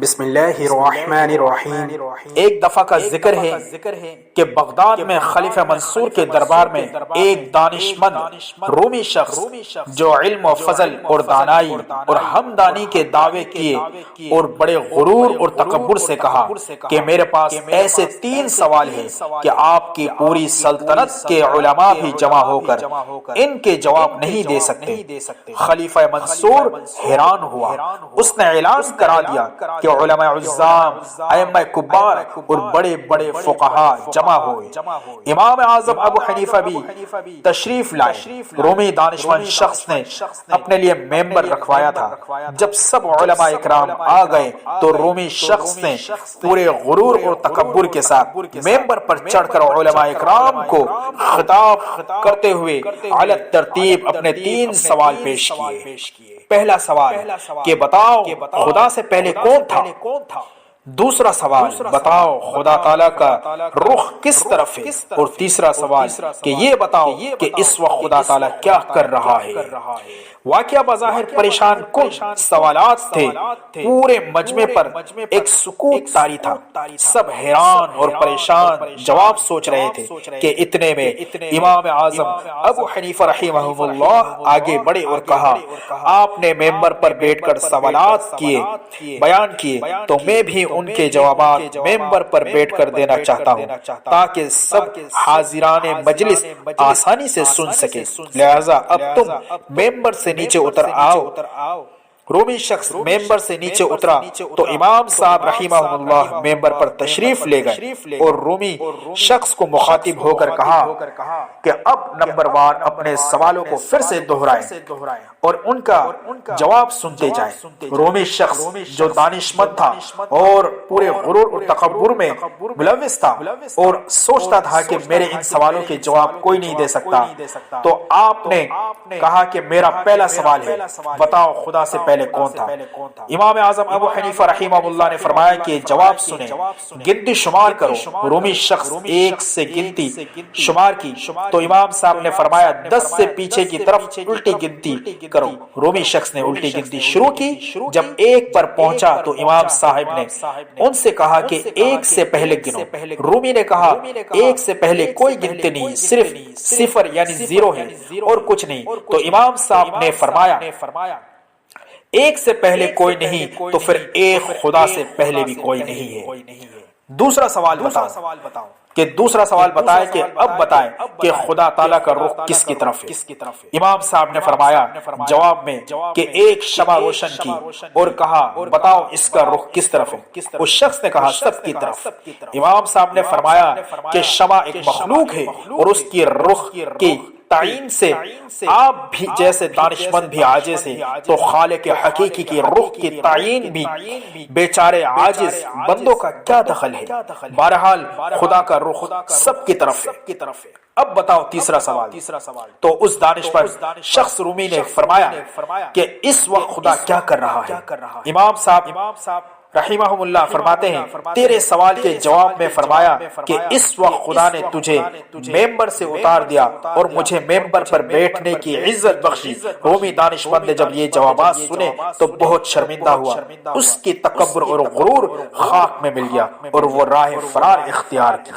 بسم اللہ الرحمن الرحیم۔ ایک دفعہ کا ذکر ہے کہ بغداد میں خلیفہ منصور کے دربار میں ایک دانشمند رومی شخص جو علم و فضل اور دانائی اور ہمدانی کے دعوے کیے اور بڑے غرور اور تکبر سے کہا کہ میرے پاس ایسے 3 سوال ہیں کہ آپ کی پوری سلطنت کے علماء بھی جمع ہو کر ان کے جواب نہیں دے سکتے۔ خلیفہ منصور حیران ہوا، اس نے اعلان کرا دیا کہ علماء عظام، ائمہ کبار اور بڑے بڑے فقہاء جمع ہوئے۔ امام اعظم ابو حنیفہ بھی تشریف لائے۔ رومی دانشمند شخص نے اپنے لیے ممبر رکھوایا تھا۔ جب سب علماء اکرام آ گئے تو رومی شخص نے پورے غرور اور تکبر کے ساتھ ممبر پر چڑھ کر علماء اکرام کو خطاب کرتے ہوئے علی ترتیب اپنے 3 سوال پیش کیے۔ پہلا سوال کہ بتاؤ خدا سے پہلے کون تھا؟ دوسرا سوال بتاؤ خدا تعالیٰ کا رخ کس طرف ہے؟ اور تیسرا سوال کہ یہ بتاؤ کہ اس وقت خدا تعالیٰ کیا کر رہا ہے؟ واقعہ بظاہر پریشان کن سوالات تھے۔ پورے مجمع پر ایک سکوت طاری تھا۔ سب حیران اور پریشان جواب سوچ رہے تھے کہ اتنے میں امام اعظم ابو حنیفہ رحمہ اللہ آگے بڑھے اور کہا، آپ نے ممبر پر بیٹھ کر سوالات بیان کیے تو میں بھی ان کے جوابات ممبر پر بیٹھ کر دینا چاہتا ہوں تاکہ سب حاضران مجلس آسانی سے سن سکے، لہذا اب تم ممبر سے نیچے اتر آؤ۔ رومی شخص ممبر سے نیچے اترا تو امام صاحب رحمہ اللہ ممبر پر تشریف لے گئے اور رومی شخص کو مخاطب ہو کر کہا کہ اب نمبر 1 اپنے سوالوں کو پھر سے دہرائیں اور ان کا جواب سنتے جائیں۔ رومی شخص جو دانشمند تھا اور پورے غرور اور تکبر میں ملوث تھا اور سوچتا تھا کہ میرے ان سوالوں کے جواب کوئی نہیں دے سکتا، تو آپ نے کہا کہ میرا پہلا سوال ہے، بتاؤ خدا سے پہلے کون تھا؟ امام اعظم ابو حنیفہ رحمہ اللہ نے فرمایا کہ جواب سنیں، گنتی شمار کرو۔ رومی شخص 1 سے گنتی شمار کی تو امام صاحب نے فرمایا 10 سے پیچھے کی طرف الٹی گنتی کرو۔ رومی شخص نے الٹی گنتی شروع کی۔ جب 1 پر پہنچا تو امام صاحب نے ان سے کہا کہ 1 سے پہلے گنو۔ رومی نے کہا 1 سے پہلے کوئی گنتی نہیں، صرف 0 یعنی 0 ہے اور کچھ نہیں۔ تو امام صاحب نے فرمایا 1 سے پہلے کوئی نہیں تو پھر 1 خدا سے پہلے بھی کوئی نہیں ہے۔ دوسرا سوال بتاؤ کہ دوسرا سوال بتائے کہ اب بتائیں کہ خدا تعالیٰ کا رخ کس کی طرف ہے؟ امام صاحب نے فرمایا جواب میں کہ ایک شمع روشن کی اور کہا بتاؤ اس کا رخ کس طرف ہے؟ اس شخص نے کہا سب کی طرف۔ امام صاحب نے فرمایا کہ شمع ایک مخلوق ہے اور اس کی رخ کی تعین سے آپ بھی جیسے دانشمند بھی عاجز ہیں تو خالق حقیقی کی رخ کی تعین بھی بیچارے عاجز بندوں کا کیا دخل ہے؟ بہرحال خدا کا رخ سب کی طرف ہے۔ اب بتاؤ تیسرا سوال۔ تو اس دانشمند شخص رومی نے فرمایا کہ اس وقت خدا کیا کر رہا ہے؟ امام صاحب رحمہ اللہ فرماتے ہیں تیرے سوال کے جواب میں فرمایا کہ اس وقت خدا نے تجھے ممبر سے اتار دیا اور مجھے ممبر پر بیٹھنے کی عزت بخشی۔ رومی دانشمند نے جب یہ جوابات سنے تو بہت شرمندہ ہوا، اس کی تکبر اور غرور خاک میں مل گیا اور وہ راہ فرار اختیار کی۔